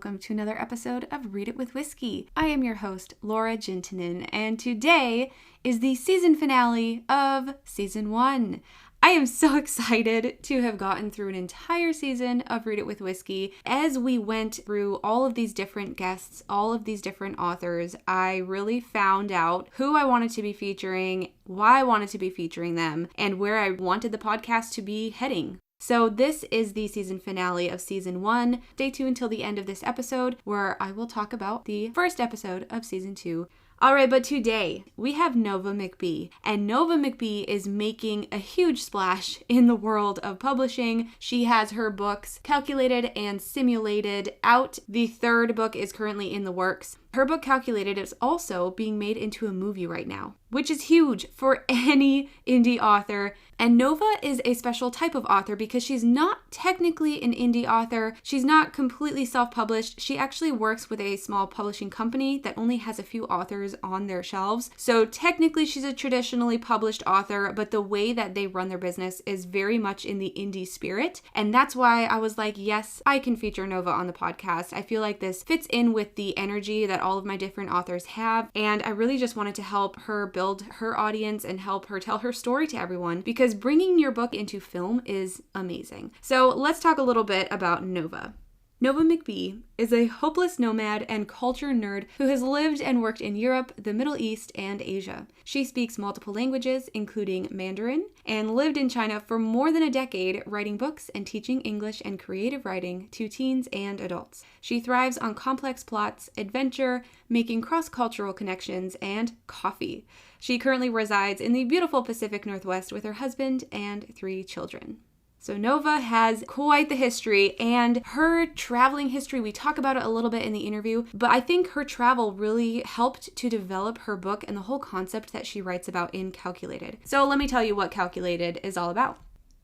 welcome to another episode of Read It with Whiskey. I am your host, Laura Juntunen, and today is the season finale of Season 1. I am so excited to have gotten through an entire season of Read It with Whiskey. As we went through all of these different guests, all of these different authors, I really found out who I wanted to be featuring, why I wanted to be featuring them, and where I wanted the podcast to be heading. So this is the season finale of Season 1. Stay tuned until the end of this episode where I will talk about the first episode of Season 2. Alright, but today we have Nova McBee, and Nova McBee is making a huge splash in the world of publishing. She has her books Calculated and Simulated out. The third book is currently in the works. Her book Calculated is also being made into a movie right now, which is huge for any indie author. And Nova is a special type of author because she's not technically an indie author. She's not completely self-published. She actually works with a small publishing company that only has a few authors on their shelves. So technically she's a traditionally published author, but the way that they run their business is very much in the indie spirit. And that's why I was like, yes, I can feature Nova on the podcast. I feel like this fits in with the energy that all of my different authors have. And I really just wanted to help her build her audience and help her tell her story to everyone, because bringing your book into film is amazing. So let's talk a little bit about Nova. Nova McBee is a hopeless nomad and culture nerd who has lived and worked in Europe, the Middle East, and Asia. She speaks multiple languages, including Mandarin, and lived in China for more than a decade, writing books and teaching English and creative writing to teens and adults. She thrives on complex plots, adventure, making cross-cultural connections, and coffee. She currently resides in the beautiful Pacific Northwest with her husband and 3 children. So Nova has quite the history, and her traveling history, we talk about it a little bit in the interview, but I think her travel really helped to develop her book and the whole concept that she writes about in Calculated. So let me tell you what Calculated is all about.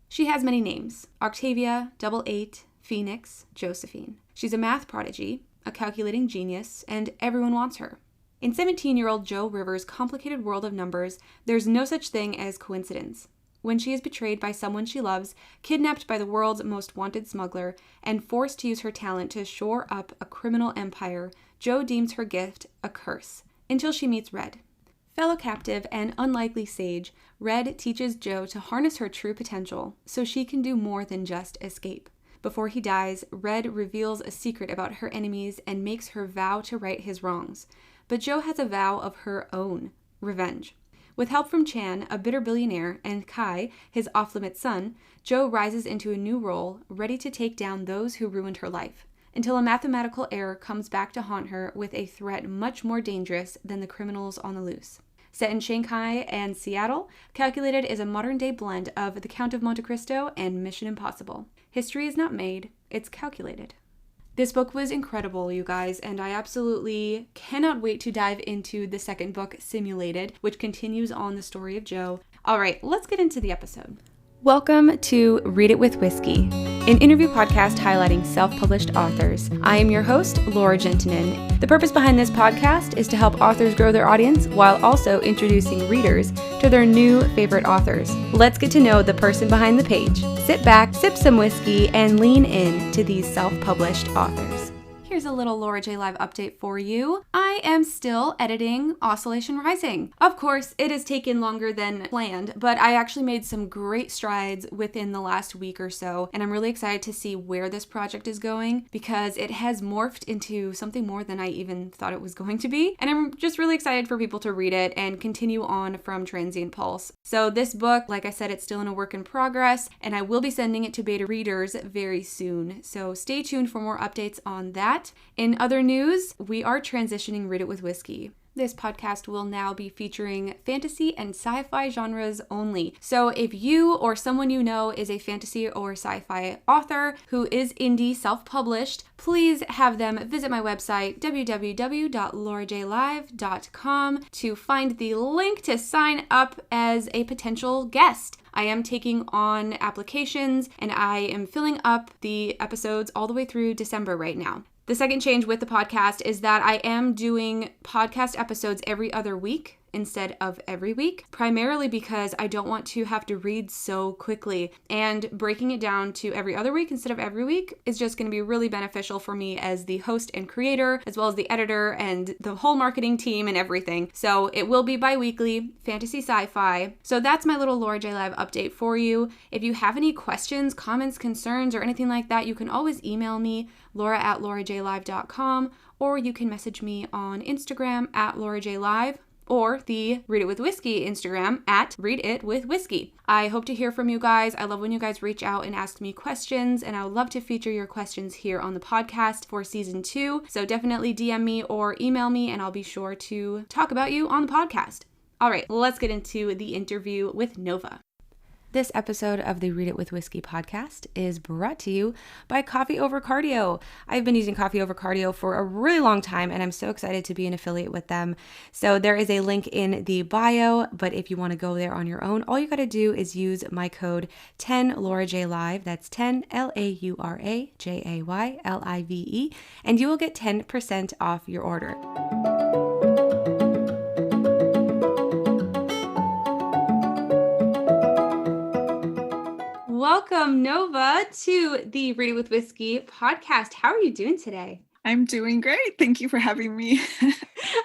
She has many names: Octavia, 88, Phoenix, Josephine. She's a math prodigy, a calculating genius, and everyone wants her. In 17-year-old Jo Rivers' complicated world of numbers, there's no such thing as coincidence. When she is betrayed by someone she loves, kidnapped by the world's most wanted smuggler, and forced to use her talent to shore up a criminal empire, Jo deems her gift a curse, until she meets Red. Fellow captive and unlikely sage, Red teaches Jo to harness her true potential so she can do more than just escape. Before he dies, Red reveals a secret about her enemies and makes her vow to right his wrongs. But Jo has a vow of her own: revenge. With help from Chan, a bitter billionaire, and Kai, his off-limits son, Jo rises into a new role, ready to take down those who ruined her life, until a mathematical error comes back to haunt her with a threat much more dangerous than the criminals on the loose. Set in Shanghai and Seattle, Calculated is a modern-day blend of The Count of Monte Cristo and Mission Impossible. History is not made, it's calculated. This book was incredible, you guys, and I absolutely cannot wait to dive into the second book, Simulated, which continues on the story of Jo. All right, let's get into the episode. Welcome to Read It with Whiskey, an interview podcast highlighting self-published authors. I am your host, Laura Juntunen. The purpose behind this podcast is to help authors grow their audience while also introducing readers to their new favorite authors. Let's get to know the person behind the page. Sit back, sip some whiskey, and lean in to these self-published authors. Here's a little Laura J Live update for you. I am still editing Oscillation Rising. Of course, it has taken longer than planned, but I actually made some great strides within the last week or so, and I'm really excited to see where this project is going because it has morphed into something more than I even thought it was going to be, and I'm just really excited for people to read it and continue on from Transient Pulse. So this book, like I said, it's still in a work in progress, and I will be sending it to beta readers very soon, so stay tuned for more updates on that. In other news, we are transitioning Read It with Whiskey. This podcast will now be featuring fantasy and sci-fi genres only. So if you or someone you know is a fantasy or sci-fi author who is indie self-published, please have them visit my website, www.laurajlive.com, to find the link to sign up as a potential guest. I am taking on applications and I am filling up the episodes all the way through December right now. The second change with the podcast is that I am doing podcast episodes every other week instead of every week, primarily because I don't want to have to read so quickly. And breaking it down to every other week instead of every week is just going to be really beneficial for me as the host and creator, as well as the editor and the whole marketing team and everything. So it will be bi-weekly, fantasy sci-fi. So that's my little Laura J. Live update for you. If you have any questions, comments, concerns, or anything like that, you can always email me, laura@laurajlive.com, or you can message me on Instagram @laurajlive, or the Read It With Whiskey Instagram @readitwithwhiskey. I hope to hear from you guys. I love when you guys reach out and ask me questions, and I would love to feature your questions here on the podcast for season 2. So definitely DM me or email me, and I'll be sure to talk about you on the podcast. All right, let's get into the interview with Nova. This episode of the Read It With Whiskey podcast is brought to you by Coffee Over Cardio. I've been using Coffee Over Cardio for a really long time, and I'm so excited to be an affiliate with them. So there is a link in the bio, but if you want to go there on your own, all you got to do is use my code 10LauraJLive, that's 10 LauraJayLive, and you will get 10% off your order. Welcome, Nova, to the Read It With Whiskey podcast. How are you doing today? I'm doing great. Thank you for having me.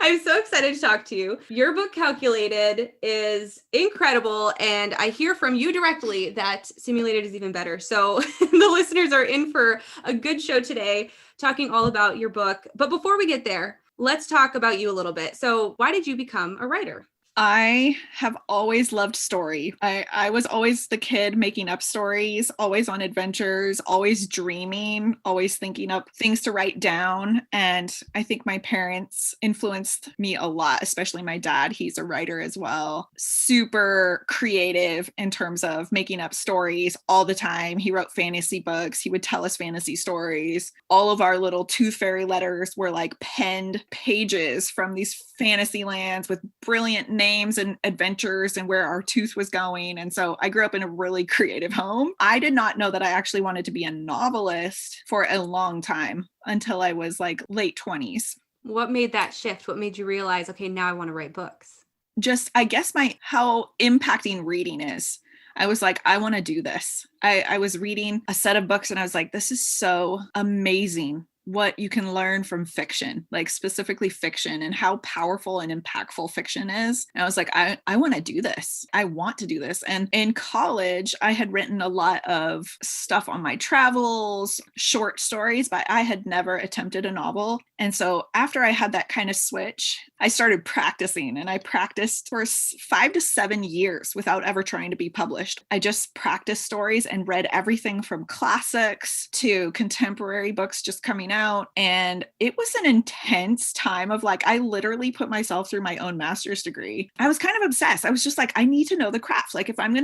I'm so excited to talk to you. Your book, Calculated, is incredible, and I hear from you directly that Simulated is even better. So the listeners are in for a good show today, talking all about your book. But before we get there, let's talk about you a little bit. So why did you become a writer? I have always loved story. I was always the kid making up stories, always on adventures, always dreaming, always thinking up things to write down. And I think my parents influenced me a lot, especially my dad. He's a writer as well. Super creative in terms of making up stories all the time. He wrote fantasy books. He would tell us fantasy stories. All of our little tooth fairy letters were like penned pages from these fantasy lands with brilliant names and adventures and where our tooth was going. And so I grew up in a really creative home. I did not know that I actually wanted to be a novelist for a long time until I was like late 20s. What made that shift? What made you realize, okay, now I want to write books? Just, I guess how impacting reading is. I was like, I want to do this. I was reading a set of books and I was like, this is so amazing what you can learn from fiction, like specifically fiction, and how powerful and impactful fiction is. And I was like, I want to do this. I want to do this. And in college, I had written a lot of stuff on my travels, short stories, but I had never attempted a novel. And so after I had that kind of switch, I started practicing, and I practiced for 5 to 7 years without ever trying to be published. I just practiced stories and read everything from classics to contemporary books just coming out. And it was an intense time of like, I literally put myself through my own master's degree. I was kind of obsessed. I was just like, I need to know the craft. Like if I'm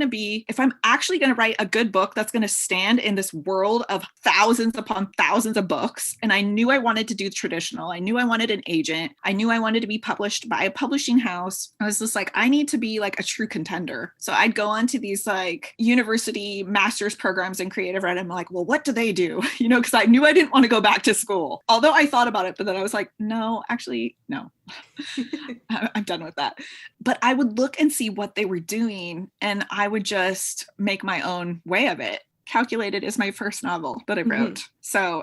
actually going to write a good book that's going to stand in this world of thousands upon thousands of books. And I knew I wanted to do traditional. I knew I wanted an agent. I knew I wanted to be published by a publishing house. I was just like, I need to be like a true contender. So I'd go on to these like university master's programs in creative writing. I'm like, well, what do they do? Because I knew I didn't want to go back to school. Although I thought about it, but then I was like, no, actually, no. I'm done with that. But I would look and see what they were doing, and I would just make my own way of it. Calculated is my first novel that I wrote. Mm-hmm. So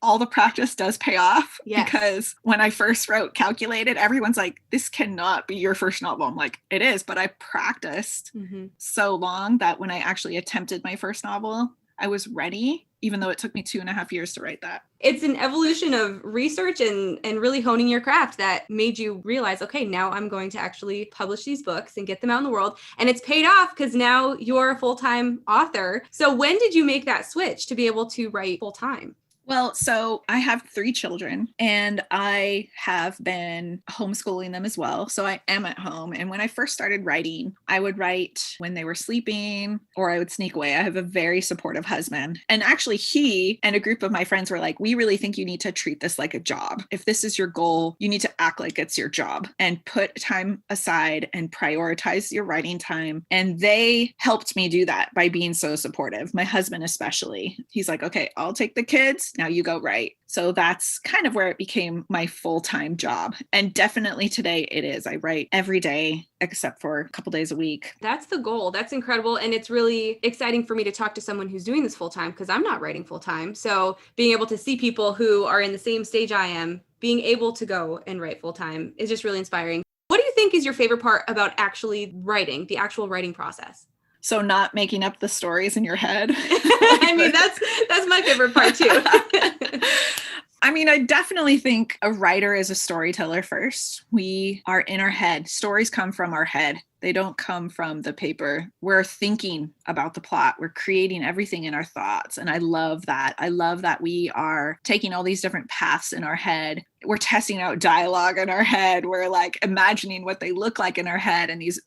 all the practice does pay off. Yes. Because when I first wrote Calculated, everyone's like, this cannot be your first novel. I'm like, it is, but I practiced so long that when I actually attempted my first novel, I was ready, even though it took me 2.5 years to write that. It's an evolution of research and really honing your craft that made you realize, okay, now I'm going to actually publish these books and get them out in the world. And it's paid off because now you're a full-time author. So when did you make that switch to be able to write full-time? Well, so I have 3 children, and I have been homeschooling them as well. So I am at home. And when I first started writing, I would write when they were sleeping, or I would sneak away. I have a very supportive husband. And actually he and a group of my friends were like, we really think you need to treat this like a job. If this is your goal, you need to act like it's your job and put time aside and prioritize your writing time. And they helped me do that by being so supportive. My husband especially. He's like, okay, I'll take the kids. Now you go write. So that's kind of where it became my full-time job. And definitely today it is. I write every day except for a couple days a week. That's the goal. That's incredible. And it's really exciting for me to talk to someone who's doing this full-time because I'm not writing full-time. So being able to see people who are in the same stage I am, being able to go and write full-time is just really inspiring. What do you think is your favorite part about actually writing, the actual writing process? So not making up the stories in your head. I mean, that's my favorite part too. I mean, I definitely think a writer is a storyteller first. We are in our head. Stories come from our head. They don't come from the paper. We're thinking about the plot. We're creating everything in our thoughts. And I love that. I love that we are taking all these different paths in our head. We're testing out dialogue in our head. We're like imagining what they look like in our head and these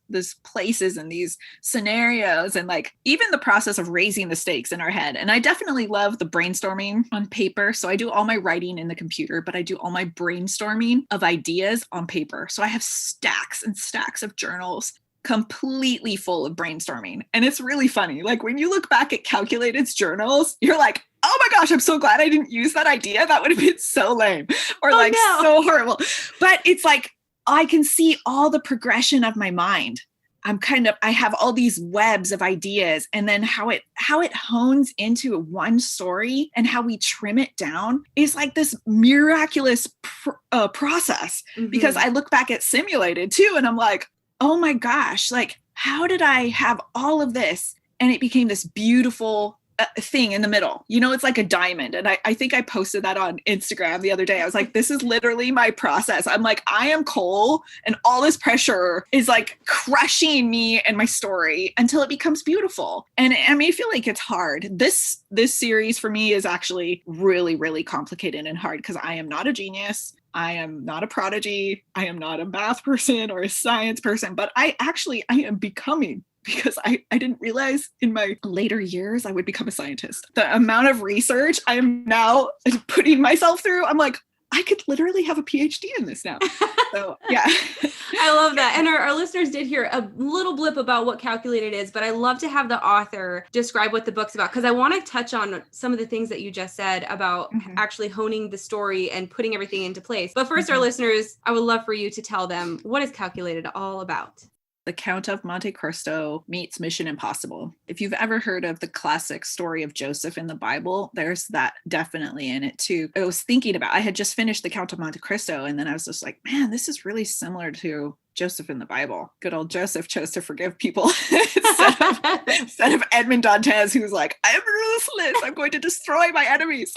places and these scenarios and like even the process of raising the stakes in our head. And I definitely love the brainstorming on paper. So I do all my writing in the computer, but I do all my brainstorming of ideas on paper. So I have stacks and stacks of journals completely full of brainstorming. And it's really funny. Like when you look back at Calculated's journals, you're like, oh my gosh, I'm so glad I didn't use that idea. That would have been so lame or so horrible. But it's like, I can see all the progression of my mind. I have all these webs of ideas and then how it hones into one story and how we trim it down is like this miraculous process. Mm-hmm. Because I look back at Simulated too, and I'm like, oh my gosh, like how did I have all of this? And it became this beautiful thing in the middle. You know, it's like a diamond. And I think I posted that on Instagram the other day. I was like, this is literally my process. I'm like, I am coal and all this pressure is like crushing me and my story until it becomes beautiful. And I mean, I feel like it's hard. This series for me is actually really, really complicated and hard because I am not a genius. I am not a prodigy. I am not a math person or a science person, but I am becoming, because I didn't realize in my later years I would become a scientist. The amount of research I am now putting myself through, I'm like, I could literally have a PhD in this now. So yeah. I love that. And our listeners did hear a little blip about what Calculated is, but I love to have the author describe what the book's about, because I want to touch on some of the things that you just said about actually honing the story and putting everything into place. But first, our listeners, I would love for you to tell them, what is Calculated all about? The Count of Monte Cristo meets Mission Impossible. If you've ever heard of the classic story of Joseph in the Bible, there's that definitely in it too. I had just finished the Count of Monte Cristo, and then I was just like, man, this is really similar to Joseph in the Bible. Good old Joseph chose to forgive people instead of Edmond Dantes, who's like, I am ruthless. I'm going to destroy my enemies.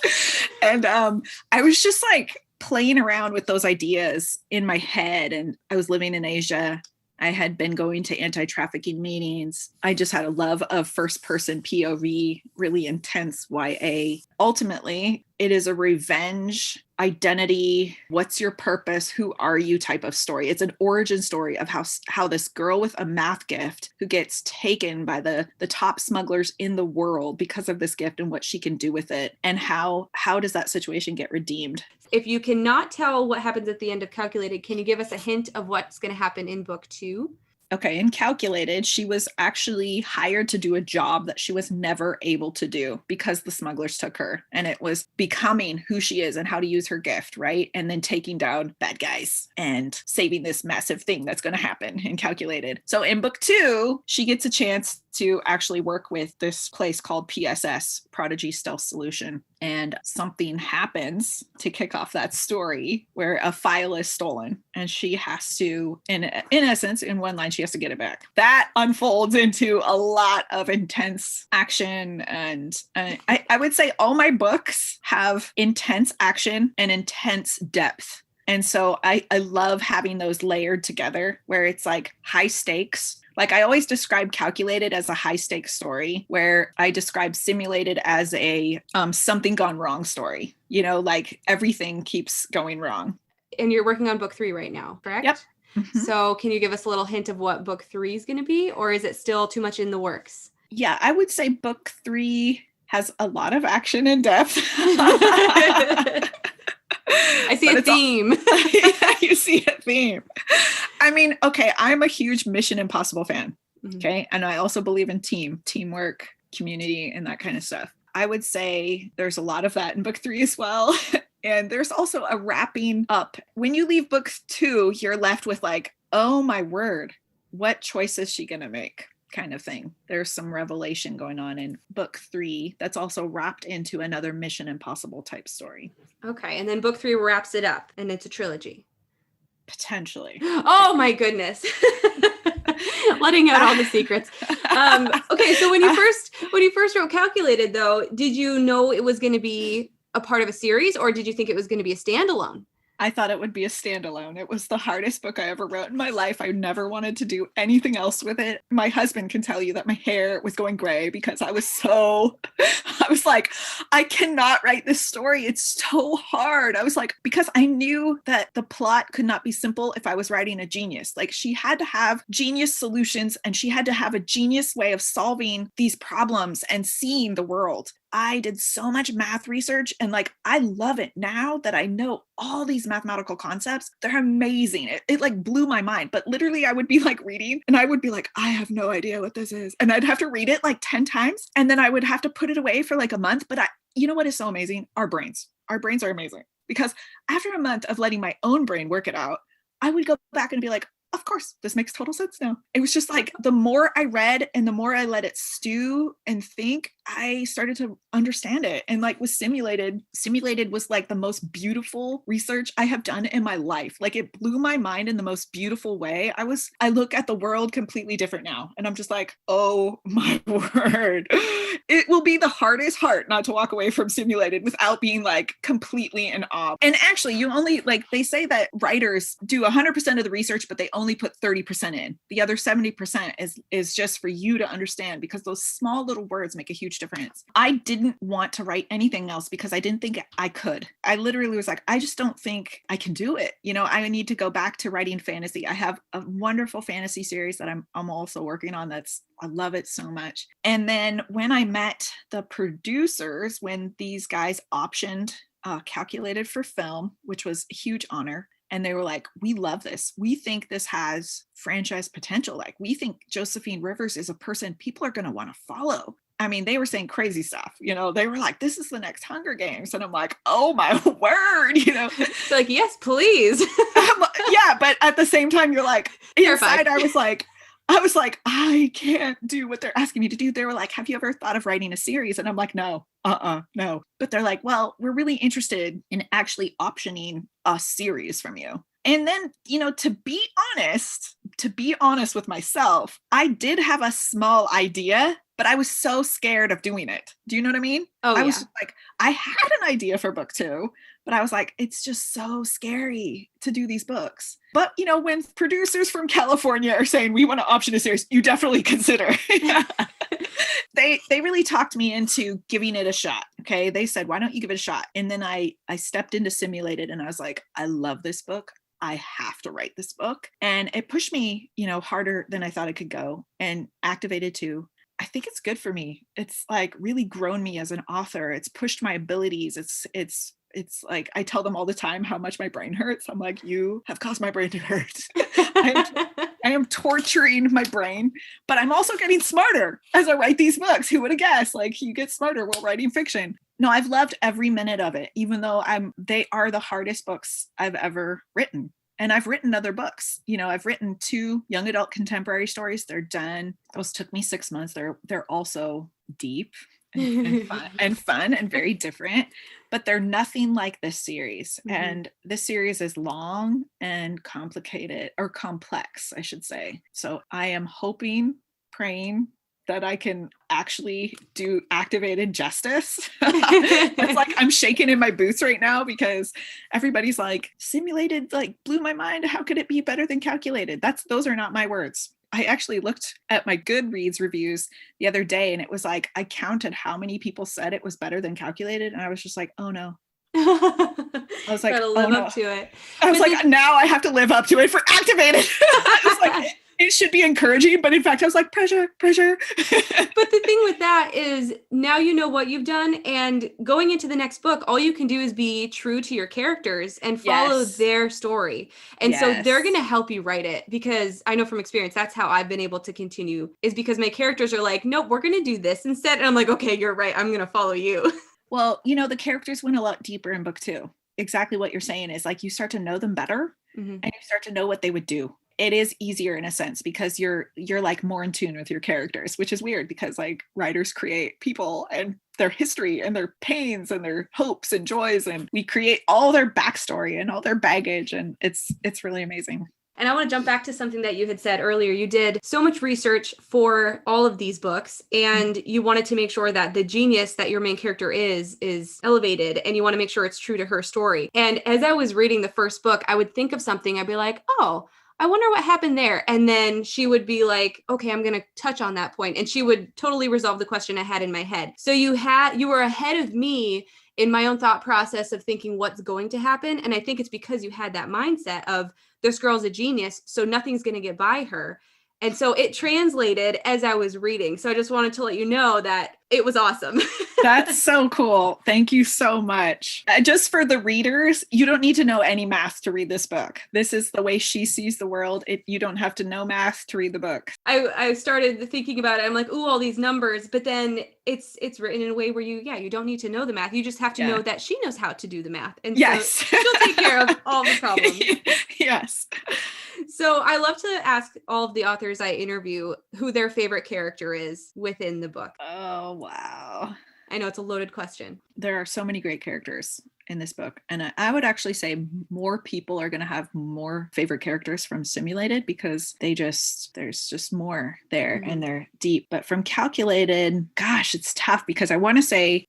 And I was just like playing around with those ideas in my head. And I was living in Asia. I had been going to anti-trafficking meetings. I just had a love of first-person POV, really intense YA. Ultimately, it is a revenge, identity, what's your purpose, who are you type of story. It's an origin story of how this girl with a math gift who gets taken by the top smugglers in the world because of this gift and what she can do with it, and how does that situation get redeemed. If you cannot tell what happens at the end of Calculated, can you give us a hint of what's going to happen in book 2? Okay, in Calculated, she was actually hired to do a job that she was never able to do because the smugglers took her. And it was becoming who she is and how to use her gift, right? And then taking down bad guys and saving this massive thing that's going to happen in Calculated. So in book 2, she gets a chance to actually work with this place called PSS, Prodigy Stealth Solution. And something happens to kick off that story where a file is stolen and she has to, in essence, in one line, she has to get it back. That unfolds into a lot of intense action. And I would say all my books have intense action and intense depth. And so I love having those layered together where it's like high stakes. Like I always describe Calculated as a high stakes story, where I describe Simulated as a something gone wrong story. You know, like everything keeps going wrong. And you're working on book 3 right now, correct? Yep. Mm-hmm. So can you give us a little hint of what book 3 is going to be, or is it still too much in the works? Yeah, I would say book 3 has a lot of action and depth. I see a theme. Yeah, you see a theme. I mean, okay, I'm a huge Mission Impossible fan. Okay. And I also believe in teamwork, community, and that kind of stuff. I would say there's a lot of that in book 3 as well. And there's also a wrapping up. When you leave book 2, you're left with like, oh my word, what choice is she going to make? Kind of thing. There's some revelation going on in book 3 that's also wrapped into another Mission Impossible type story. Okay. And then book 3 wraps it up and it's a trilogy. Potentially. Oh my goodness. Letting out all the secrets. Okay. So when you first wrote Calculated though, did you know it was going to be a part of a series, or did you think it was going to be a standalone? I thought it would be a standalone. It was the hardest book I ever wrote in my life. I never wanted to do anything else with it. My husband can tell you that my hair was going gray because I was like, I cannot write this story. It's so hard. I was like, because I knew that the plot could not be simple if I was writing a genius. Like she had to have genius solutions and she had to have a genius way of solving these problems and seeing the world. I did so much math research and like, I love it now that I know all these mathematical concepts. They're amazing. It like blew my mind, but literally I would be like reading and I would be like, I have no idea what this is. And I'd have to read it like 10 times. And then I would have to put it away for like a month. But you know what is so amazing? Our brains are amazing, because after a month of letting my own brain work it out, I would go back and be like, of course, this makes total sense now. It was just like the more I read and the more I let it stew and think, I started to understand it. And like with Simulated was like the most beautiful research I have done in my life. Like it blew my mind in the most beautiful way. I look at the world completely different now. And I'm just like, oh my word. It will be the hardest heart not to walk away from Simulated without being like completely in awe. And actually you only like, they say that writers do 100% of the research, but they only put 30% in. The other 70% is just for you to understand, because those small little words make a huge difference. I didn't want to write anything else because I didn't think I could. I literally was like, I just don't think I can do it. You know, I need to go back to writing fantasy. I have a wonderful fantasy series that I'm also working on. I love it so much. And then when I met the producers, when these guys optioned Calculated for film, which was a huge honor, and they were like, we love this. We think this has franchise potential. Like we think Josephine Rivers is a person people are going to want to follow. I mean, they were saying crazy stuff, you know, they were like, this is the next Hunger Games. And I'm like, oh my word, you know, They're like, yes, please. Yeah. But at the same time, you're like, inside, I was like, I can't do what they're asking me to do. They were like, have you ever thought of writing a series? And I'm like, no. But they're like, well, we're really interested in actually optioning a series from you. And then, you know, to be honest with myself, I did have a small idea, but I was so scared of doing it. Do you know what I mean? I was just like, I had an idea for book 2, but I was like, it's just so scary to do these books. But, you know, when producers from California are saying we want to option a series, you definitely consider. They really talked me into giving it a shot. Okay. They said, why don't you give it a shot? And then I stepped into Simulated and I was like, I love this book. I have to write this book. And it pushed me, you know, harder than I thought it could go. And Activated too. I think it's good for me. It's like really grown me as an author. It's pushed my abilities. It's like, I tell them all the time how much my brain hurts. I'm like, you have caused my brain to hurt. I am torturing my brain, but I'm also getting smarter as I write these books. Who would have guessed? Like you get smarter while writing fiction. No, I've loved every minute of it, even though they are the hardest books I've ever written. And I've written other books. You know, I've written 2 young adult contemporary stories. They're done. Those took me 6 months. They're also deep and fun and very different, but they're nothing like this series. Mm-hmm. And this series is long and complicated, or complex, I should say. So I am hoping, praying that I can actually do Activated justice. It's like I'm shaking in my boots right now because everybody's like, Simulated like blew my mind. How could it be better than Calculated? Those are not my words. I actually looked at my Goodreads reviews the other day and it was like, I counted how many people said it was better than Calculated. And I was just like, oh no. I was like, gotta live up to it. I was like, now I have to live up to it for Activated. I was like, It should be encouraging, but in fact, I was like, pressure. But the thing with that is now you know what you've done, and going into the next book, all you can do is be true to your characters and follow their story. And so they're going to help you write it, because I know from experience, that's how I've been able to continue, is because my characters are like, nope, we're going to do this instead. And I'm like, okay, you're right. I'm going to follow you. Well, you know, the characters went a lot deeper in book 2. Exactly what you're saying is like, you start to know them better and you start to know what they would do. It is easier in a sense because you're like more in tune with your characters, which is weird because like writers create people and their history and their pains and their hopes and joys, and we create all their backstory and all their baggage, and it's really amazing. And I want to jump back to something that you had said earlier. You did so much research for all of these books, and you wanted to make sure that the genius that your main character is elevated, and you want to make sure it's true to her story. And as I was reading the first book, I would think of something. I'd be like, oh, I wonder what happened there. And then she would be like, okay, I'm going to touch on that point. And she would totally resolve the question I had in my head. So you were ahead of me in my own thought process of thinking what's going to happen. And I think it's because you had that mindset of this girl's a genius, so nothing's going to get by her. And so it translated as I was reading. So I just wanted to let you know that it was awesome. That's so cool. Thank you so much. Just for the readers, you don't need to know any math to read this book. This is the way she sees the world. You don't have to know math to read the book. I started thinking about it. I'm like, ooh, all these numbers. But then it's written in a way where you don't need to know the math. You just have to know that she knows how to do the math. And so she'll take care of all the problems. Yes. So I love to ask all of the authors I interview who their favorite character is within the book. Oh, wow. I know it's a loaded question. There are so many great characters in this book. And I would actually say more people are going to have more favorite characters from Simulated because there's just more there and they're deep. But from Calculated, gosh, it's tough because I want to say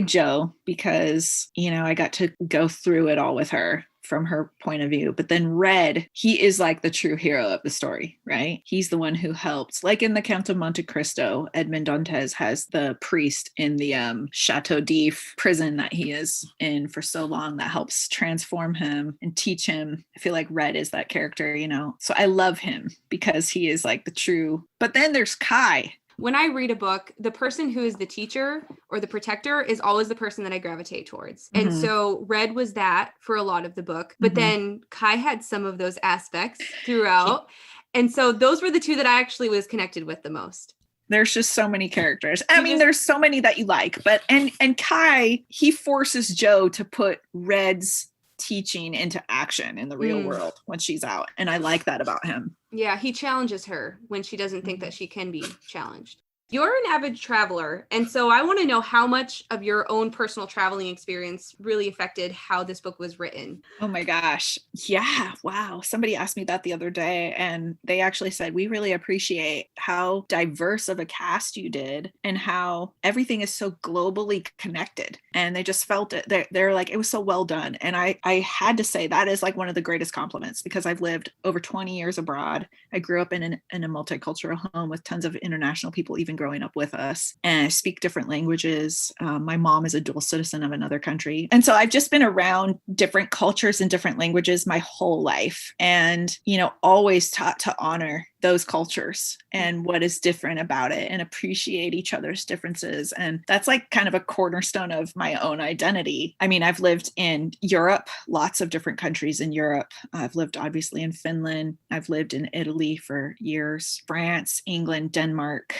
Jo because, I got to go through it all with her from her point of view. But then Red, he is like the true hero of the story, right? He's the one who helped. Like in the Count of Monte Cristo, Edmond Dantes has the priest in the Chateau d'If prison that he is in for so long that helps transform him and teach him. I feel like Red is that character, So I love him because he is like the true. But then there's Kai. When I read a book, the person who is the teacher or the protector is always the person that I gravitate towards. And so Red was that for a lot of the book, but then Kai had some of those aspects throughout. And so those were the two that I actually was connected with the most. There's just so many characters. There's so many that you like, but and Kai, he forces Jo to put Red's teaching into action in the real world when she's out. And I like that about him. Yeah, he challenges her when she doesn't think that she can be challenged. You're an avid traveler, and so I want to know how much of your own personal traveling experience really affected how this book was written. Oh my gosh. Yeah. Wow. Somebody asked me that the other day, and they actually said, we really appreciate how diverse of a cast you did and how everything is so globally connected. And they just felt it. They're like, it was so well done. And I had to say that is like one of the greatest compliments because I've lived over 20 years abroad. I grew up in a multicultural home with tons of international people, even growing up with us, and I speak different languages. My mom is a dual citizen of another country. And so I've just been around different cultures and different languages my whole life. And, always taught to honor those cultures and what is different about it and appreciate each other's differences. And that's like kind of a cornerstone of my own identity. I've lived in Europe, lots of different countries in Europe. I've lived obviously in Finland. I've lived in Italy for years, France, England, Denmark.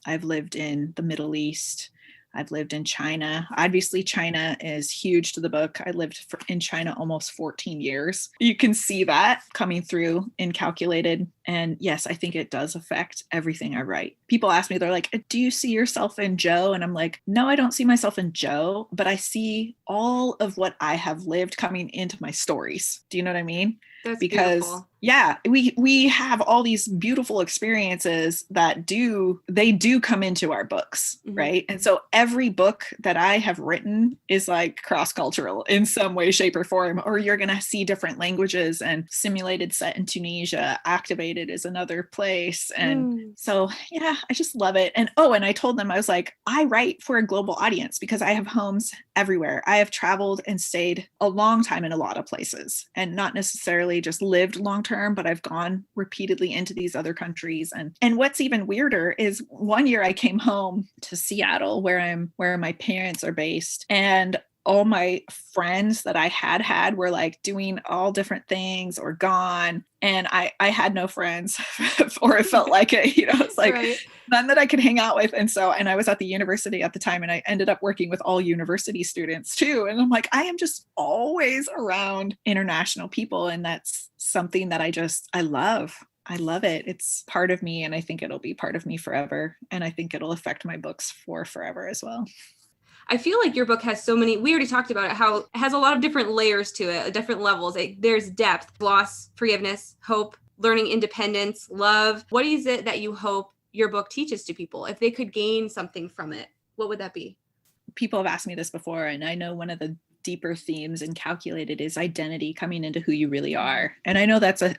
I've lived in the Middle East. I've lived in China. Obviously, China is huge to the book. I lived in China almost 14 years. You can see that coming through in Calculated. And yes, I think it does affect everything I write. People ask me, they're like, do you see yourself in Jo? And I'm like, no, I don't see myself in Jo, but I see all of what I have lived coming into my stories. Do you know what I mean? That's because beautiful. Yeah, we have all these beautiful experiences that do come into our books, right? And so every book that I have written is like cross-cultural in some way, shape, or form, or you're going to see different languages. And Simulated set in Tunisia, Activated is another place. And so, yeah, I just love it. And and I told them, I was like, I write for a global audience because I have homes everywhere. I have traveled and stayed a long time in a lot of places and not necessarily just lived long term, but I've gone repeatedly into these other countries. And what's even weirder is one year I came home to Seattle, where my parents are based, and all my friends that I had were like doing all different things or gone. And I had no friends, or it felt like it, it's like right. None that I could hang out with. And I was at the university at the time, and I ended up working with all university students too. And I'm like, I am just always around international people. And that's something that I love. I love it. It's part of me. And I think it'll be part of me forever. And I think it'll affect my books for forever as well. I feel like your book has so many, we already talked about it, how it has a lot of different layers to it, different levels. There's depth, loss, forgiveness, hope, learning independence, love. What is it that you hope your book teaches to people? If they could gain something from it, what would that be? People have asked me this before, and I know one of the deeper themes in Calculated is identity, coming into who you really are. And I know that's a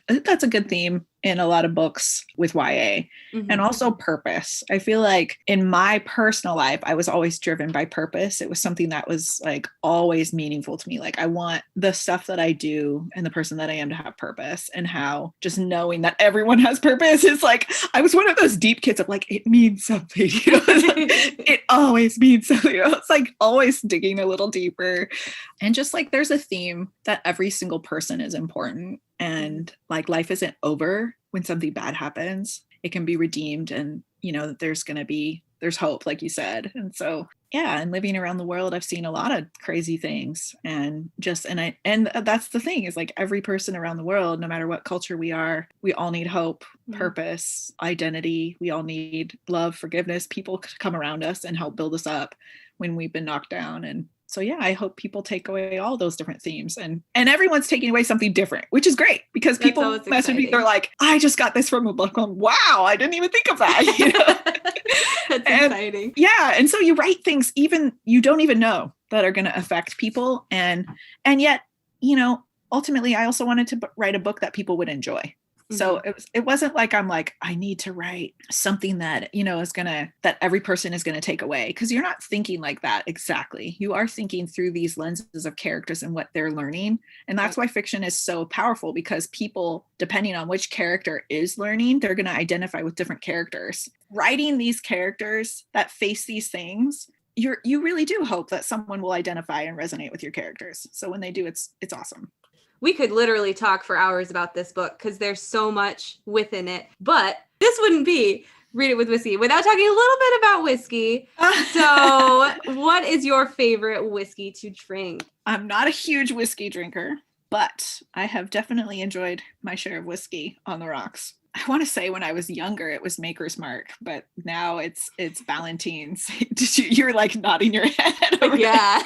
good theme in a lot of books with YA, and also purpose. I feel like in my personal life, I was always driven by purpose. It was something that was like always meaningful to me. Like I want the stuff that I do and the person that I am to have purpose, and how just knowing that everyone has purpose is like, I was one of those deep kids of like, it means something, it always means something, it's like always digging a little deeper. And just like, there's a theme that every single person is important. And like life isn't over when something bad happens. It can be redeemed, and there's hope, like you said. And so, yeah, and living around the world, I've seen a lot of crazy things, and that's the thing, is like every person around the world, no matter what culture we are, we all need hope, purpose, identity. We all need love, forgiveness. People come around us and help build us up when we've been knocked down. And so, yeah, I hope people take away all those different themes, and everyone's taking away something different, which is great, because people message me, they're like, I just got this from a book. I'm, wow, I didn't even think of that. That's exciting. Yeah. And so you write things even you don't even know that are going to affect people. And yet, ultimately I also wanted to write a book that people would enjoy. So it wasn't like I'm like, I need to write something that, that every person is going to take away. Because you're not thinking like that exactly. You are thinking through these lenses of characters and what they're learning. And that's why fiction is so powerful, because people, depending on which character is learning, they're going to identify with different characters. Writing these characters that face these things, you really do hope that someone will identify and resonate with your characters. So when they do, it's awesome. We could literally talk for hours about this book because there's so much within it. But this wouldn't be Read It with Whiskey without talking a little bit about whiskey. So what is your favorite whiskey to drink? I'm not a huge whiskey drinker, but I have definitely enjoyed my share of whiskey on the rocks. I want to say when I was younger, it was Maker's Mark, but now it's Ballantine's. You're like nodding your head. Yeah.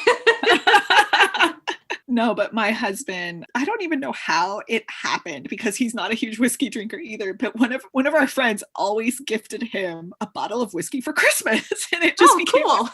No, but my husband, I don't even know how it happened, because he's not a huge whiskey drinker either. But one of our friends always gifted him a bottle of whiskey for Christmas. And it just became cool.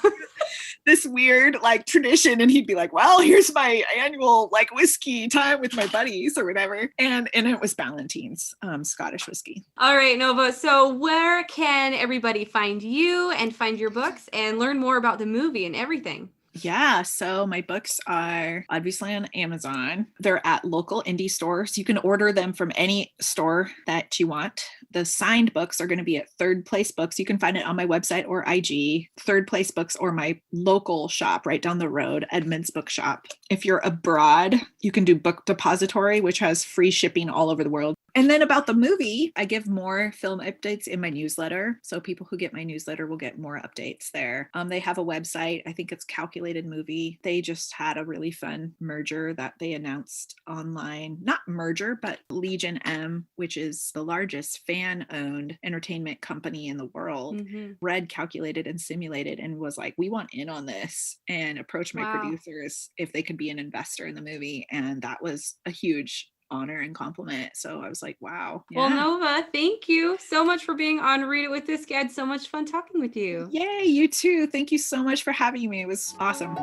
this weird like tradition. And he'd be like, well, here's my annual like whiskey time with my buddies or whatever. And it was Ballantine's Scottish whiskey. All right, Nova. So where can everybody find you and find your books and learn more about the movie and everything? Yeah, so my books are obviously on Amazon. They're at local indie stores. You can order them from any store that you want. The signed books are going to be at Third Place Books. You can find it on my website or IG, Third Place Books, or my local shop right down the road, Edmund's Bookshop. If you're abroad, you can do Book Depository, which has free shipping all over the world. And then about the movie, I give more film updates in my newsletter. So people who get my newsletter will get more updates there. They have a website. I think it's Calculated Movie. They just had a really fun merger that they announced online. Not merger, but Legion M, which is the largest fan-owned entertainment company in the world, read Calculated and Simulated and was like, we want in on this, and approached my producers if they could be an investor in the movie. And that was a huge honor and compliment. So I was like, wow. Yeah. Well, Nova, thank you so much for being on Read It With Whiskey. I had so much fun talking with you. Yay, you too. Thank you so much for having me. It was awesome.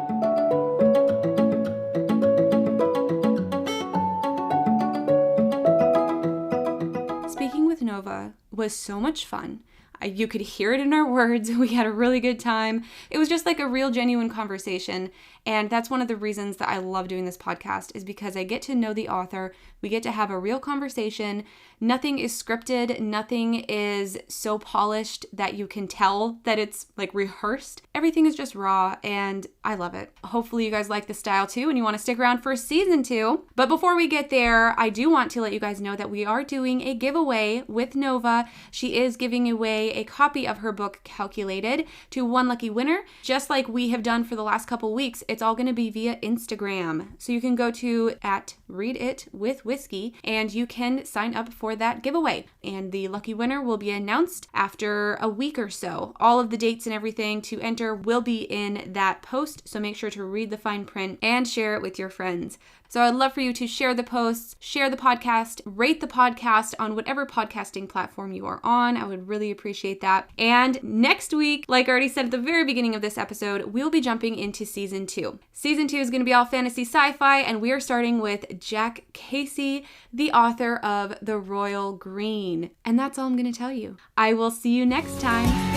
Speaking with Nova was so much fun. You could hear it in our words. We had a really good time. It was just like a real genuine conversation. And that's one of the reasons that I love doing this podcast, is because I get to know the author. We get to have a real conversation. Nothing is scripted. Nothing is so polished that you can tell that it's like rehearsed. Everything is just raw, and I love it. Hopefully you guys like the style too, and you want to stick around for season 2. But before we get there, I do want to let you guys know that we are doing a giveaway with Nova. She is giving away a copy of her book, Calculated, to one lucky winner. Just like we have done for the last couple weeks, it's all going to be via Instagram. So you can go to @readitwithwhiskey and you can sign up for that giveaway. And the lucky winner will be announced after a week or so. All of the dates and everything to enter will be in that post. So make sure to read the fine print and share it with your friends. So I'd love for you to share the posts, share the podcast, rate the podcast on whatever podcasting platform you are on. I would really appreciate that. And next week, like I already said at the very beginning of this episode, we'll be jumping into season 2. Season 2 is going to be all fantasy sci-fi, and we are starting with Jack Casey, the author of The Royal Green. And that's all I'm going to tell you. I will see you next time.